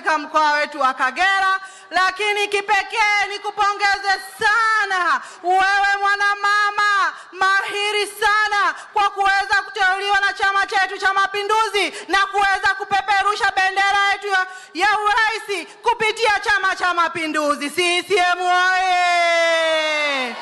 katika mkoa wetu wa Kagera. Lakini kipekee nikupongeze sana wewe mwanamama mahiri sana kwa kuweza kuteuliwa na chama chetu cha Mapinduzi na kuweza kupeperusha bendera yetu ya urais kupitia chama cha Mapinduzi. CCM oye!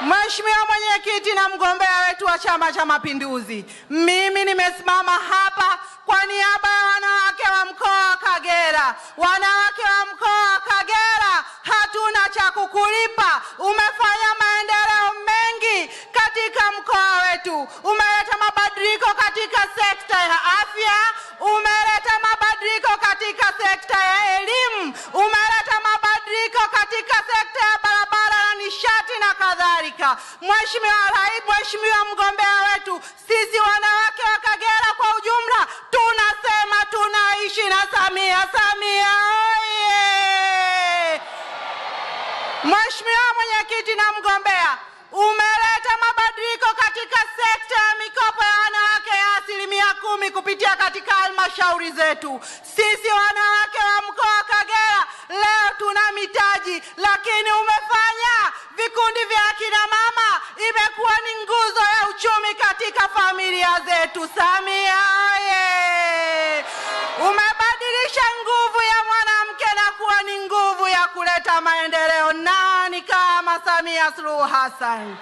Mheshimiwa Mwenyekiti na mgombea wetu wa chama cha Mapinduzi, mimi nimesimama hapa kwa niaba ya wanawake wa mkoa wa Kagera. Wanawake wa mkoa wa Kagera, hatuna cha kukulipa. Umefanya maendeleo mengi katika mkoa wetu. Umeleta mabadiliko katika sekta ya afya, umeleta mabadiliko katika sekta ya elimu, umeleta mabadiliko katika sekta ya barabara na nishati na kadhalika. Mheshimiwa Rais, Mheshimiwa mgombea wetu, sisi wanawake wa Kagera kwa ujumla tunasema tunaishi na Samia. Samia oye! Mheshimiwa Mwenyekiti na mgombea, umeleta mabadiliko katika sekta ya mikopo ya wanawake ya 10% kupitia katika halmashauri zetu. Sisi wanawake wa mkoa wa Kagera leo tuna mitaji, lakini umefanya vikundi vya akina mama imekuwa ni nguzo ya uchumi katika familia zetu. Samia oye! Umebadilisha nguvu ya mwanamke na kuwa ni nguvu ya kuleta maendeleo. Nani kama Samia Suluhu Hassan?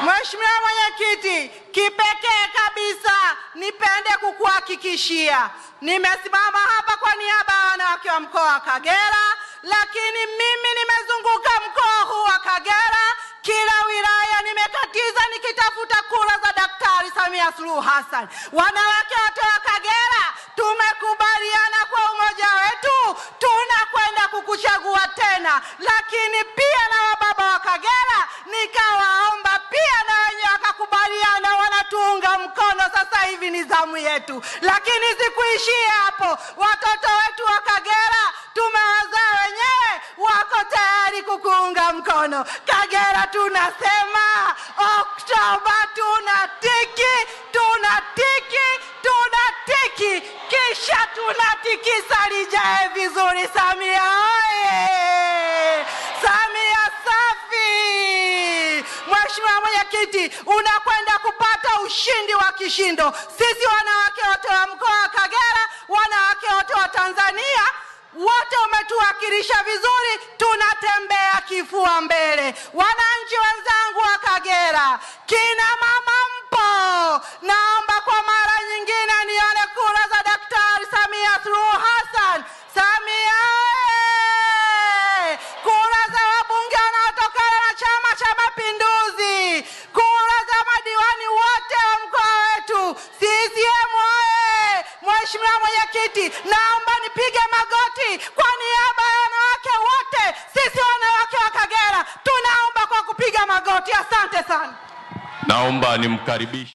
Mheshimiwa Mwenyekiti, kipekee kabisa nipende kukuhakikishia nimesimama hapa kwa niaba ya wanawake wa mkoa wa Kagera, lakini mimi nimezunguka mkoa huu wa Kagera, kila wilaya nimekatiza nikitafuta kura za Daktari Samia Suluhu Hassan. Wanawake wote wa Kagera tumekubaliana kwa umoja wetu tunakwenda kukuchagua tena, lakini pia na wababa wa Kagera nikawaomba pia na wenye wakakubaliana wanatuunga mkono. Sasa hivi ni zamu yetu, lakini sikuishia hapo. Watoto wetu wa Kagera tumewazaa wenyewe, wako tayari kukuunga mkono. Kagera tunasema Oktoba tunatiki, tunatiki, tunatiki, kisha tunatikisa lijae vizuri. Samia oye! Samia safi! Mheshimiwa Mwenyekiti, unakwenda kupata ushindi wa kishindo. Sisi wanawake wote wa mkoa wa Kagera, wanawake wote wa Tanzania, wote umetuwakilisha vizuri, tunatembea kifua mbele. Wananchi wenzangu wa Kagera, kina mama mpo, naomba kwa mara nyingine nione kura za Daktari Samia Suluhu Hassan. Samia oye! Kura za wabunge wanaotokana na chama cha Mapinduzi, kura za madiwani wote wa mkoa wetu. CCM oye! Mheshimiwa Mwenyekiti, naomba nipige magoti kwa niaba ya wanawake wote. Sisi wanawake wa Kagera tunaomba kwa kupiga magoti. Asante sana. Naomba nimkaribishe